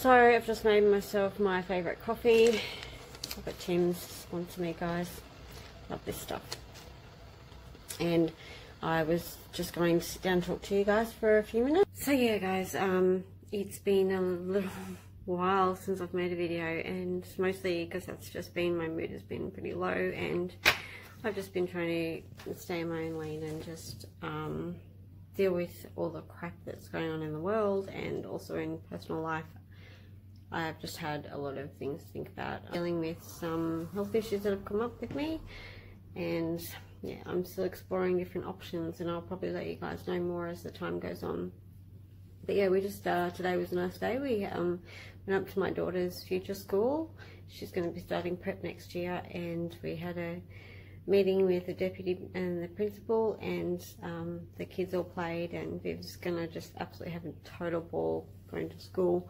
So I've just made myself my favourite coffee. I've got Tim's sponsor me, guys. Love this stuff. And I was just going to sit down and talk to you guys for a few minutes. So yeah, guys, it's been a little while since I've made a video, and mostly because that's just been, my mood has been pretty low, and I've just been trying to stay in my own lane and just deal with all the crap that's going on in the world and also in personal life. I've just had a lot of things to think about, dealing with some health issues that have come up with me, and yeah, I'm still exploring different options, and I'll probably let you guys know more as the time goes on. But yeah, we just, today was a nice day. We went up to my daughter's future school. She's going to be starting prep next year, and we had a meeting with the deputy and the principal, and the kids all played, and Viv's going to just absolutely have a total ball going to school,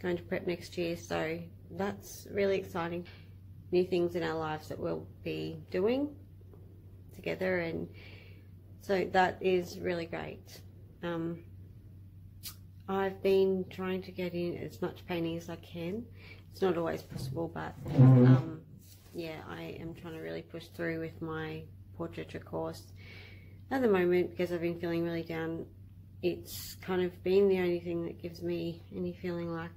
going to prep next year, so that's really exciting. New things in our lives that we'll be doing together, and so that is really great. I've been trying to get in as much painting as I can. It's not always possible, but yeah, I am trying to really push through with my portraiture course at the moment, because I've been feeling really down. It's kind of been the only thing that gives me any feeling like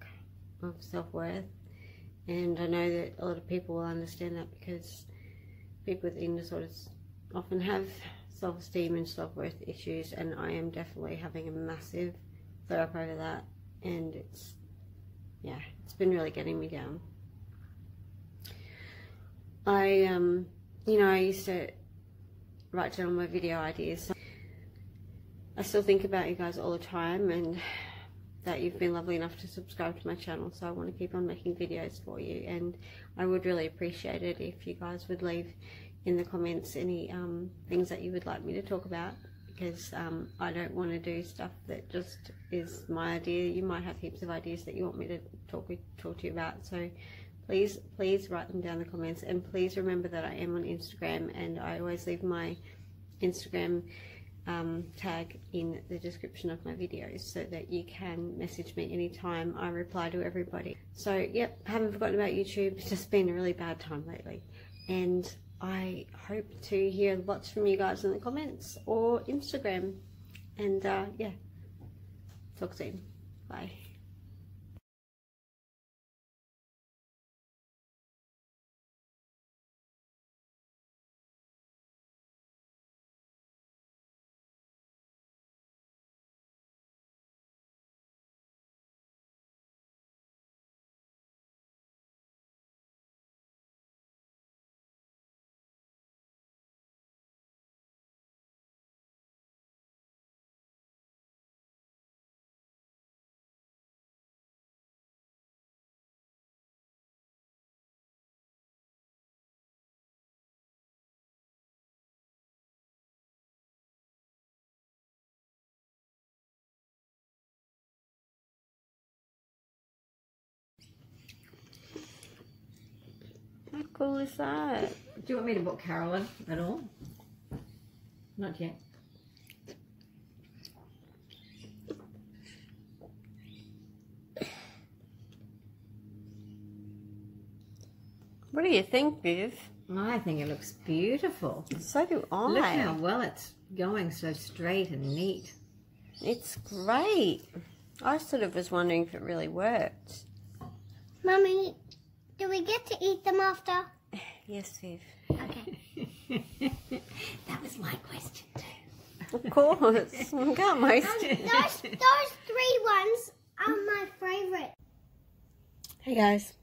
of self-worth, and I know that a lot of people will understand that, because people with eating disorders often have self-esteem and self-worth issues, and I am definitely having a massive flare up over that, and it's, yeah, it's been really getting me down. You know, I used to write down my video ideas. So I still think about you guys all the time, and that you've been lovely enough to subscribe to my channel, so I want to keep on making videos for you, and I would really appreciate it if you guys would leave in the comments any things that you would like me to talk about, because I don't want to do stuff that just is my idea. You might have heaps of ideas that you want me to talk to you about, so please write them down in the comments, and please remember that I am on Instagram, and I always leave my Instagram tag in the description of my videos, so that you can message me anytime. I reply to everybody. So yep, haven't forgotten about YouTube. It's just been a really bad time lately, and I hope to hear lots from you guys in the comments or Instagram, and yeah, talk soon. Bye. How cool is that? Do you want me to book Carolyn at all? Not yet. What do you think, Viv? I think it looks beautiful. So do I. Look how well it's going, so straight and neat. It's great. I sort of was wondering if it really worked. Mummy, do we get to eat them after? Yes, Viv. Okay. That was my question too. Of course. I can't waste it. Those 3 ones are my favourite. Hey guys.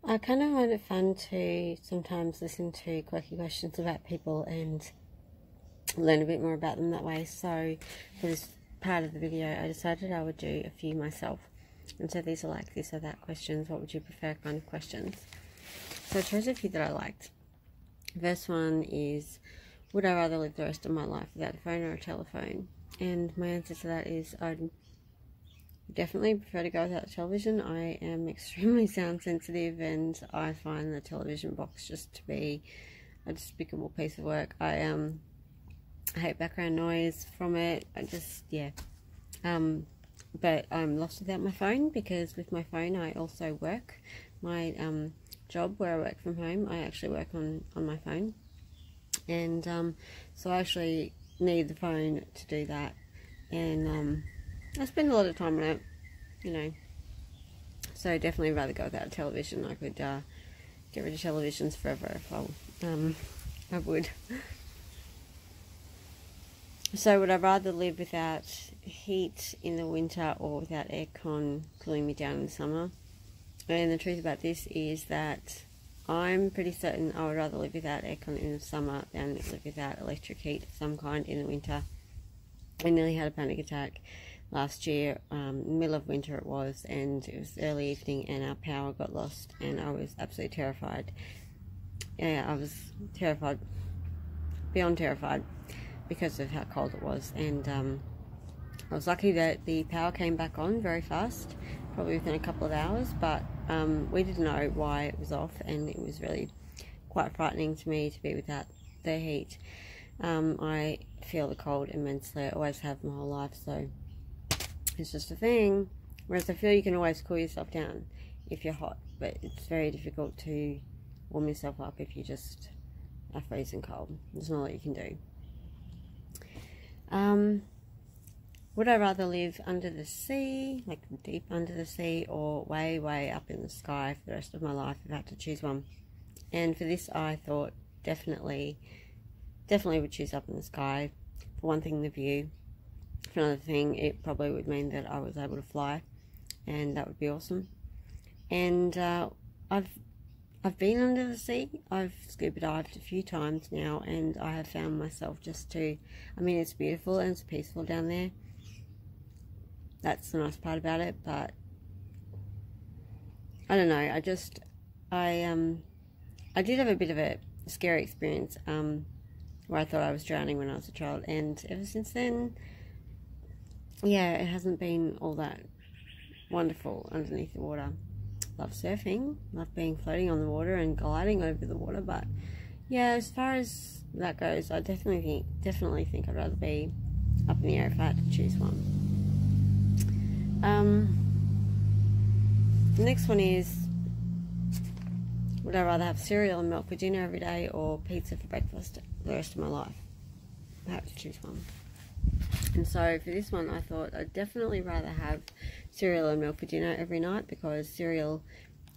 I kind of find it fun to sometimes listen to quirky questions about people and learn a bit more about them that way. So for this part of the video, I decided I would do a few myself. And so these are like this or that questions. What would you prefer kind of questions? So I chose a few that I liked. The first one is, would I rather live the rest of my life without a phone or a telephone? And my answer to that is I'd definitely prefer to go without a television. I am extremely sound sensitive, and I find the television box just to be a despicable piece of work. I hate background noise from it. I just, yeah. but I'm lost without my phone, because with my phone I also work. My job where I work from home, I actually work on my phone, and so I actually need the phone to do that, and I spend a lot of time on it, you know. So definitely rather go without a television. I could get rid of televisions forever if I would. So would I rather live without heat in the winter or without aircon cooling me down in the summer? And the truth about this is that I'm pretty certain I would rather live without aircon in the summer than live without electric heat of some kind in the winter. I nearly had a panic attack last year, middle of winter it was, and it was early evening and our power got lost, and I was absolutely terrified. Yeah, I was terrified, beyond terrified, because of how cold it was, and I was lucky that the power came back on very fast, probably within a couple of hours, but we didn't know why it was off, and it was really quite frightening to me to be without the heat. I feel the cold immensely. I always have my whole life, so it's just a thing. Whereas I feel you can always cool yourself down if you're hot, but it's very difficult to warm yourself up if you just are freezing cold. There's not a lot you can do. Would I rather live under the sea, like deep under the sea, or way, way up in the sky for the rest of my life if I had to choose one? And for this, I thought definitely would choose up in the sky. For one thing, the view. For another thing, it probably would mean that I was able to fly, and that would be awesome. And I've been under the sea. I've scuba dived a few times now, and I have found myself I mean, it's beautiful and it's peaceful down there. That's the nice part about it, but I don't know. I did have a bit of a scary experience where I thought I was drowning when I was a child, and ever since then, yeah, it hasn't been all that wonderful underneath the water. Love surfing, love floating on the water and gliding over the water, but yeah, as far as that goes, I definitely think I'd rather be up in the air if I had to choose one. The next one is, would I rather have cereal and milk for dinner every day or pizza for breakfast the rest of my life? I have to choose one. And so for this one, I thought I'd definitely rather have cereal and milk for dinner every night, because cereal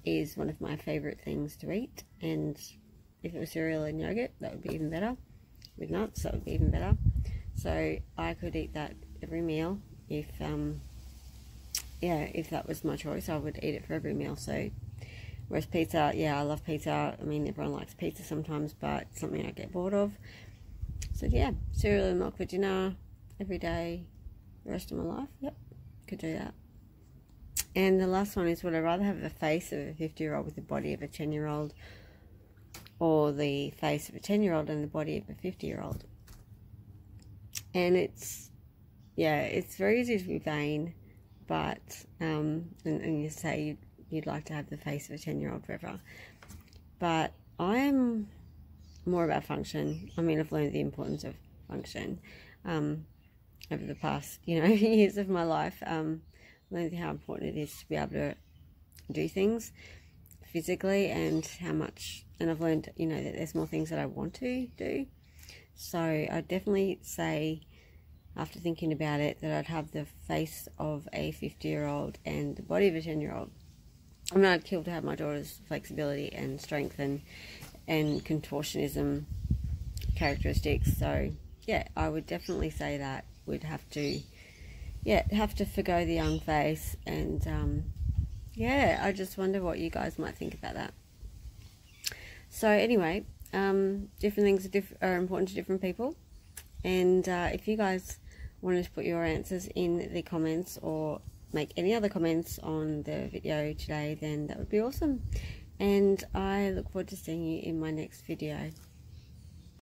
is one of my favourite things to eat, and if it was cereal and yogurt, that would be even better. With nuts, that would be even better. So I could eat that every meal if that was my choice. I would eat it for every meal. So whereas pizza, yeah, I love pizza. I mean, everyone likes pizza sometimes, but it's something I get bored of. So yeah, cereal and milk for dinner every day the rest of my life. Yep, could do that. And the last one is, would I rather have the face of a 50-year-old with the body of a 10-year-old, or the face of a 10-year-old and the body of a 50-year-old? And it's very easy to be vain, but and you say you'd like to have the face of a 10-year-old forever, but I'm more about function. I mean, I've learned the importance of function over the past, years of my life. Learned how important it is to be able to do things physically, and I've learned, that there's more things that I want to do. So I'd definitely say, after thinking about it, that I'd have the face of a 50-year-old and the body of a 10-year-old. I mean, I'd kill to have my daughter's flexibility and strength and contortionism characteristics. So yeah, I would definitely say that we'd have to forgo the young face. And I just wonder what you guys might think about that. So anyway, different things are important to different people, and if you guys wanted to put your answers in the comments or make any other comments on the video today, then that would be awesome, and I look forward to seeing you in my next video.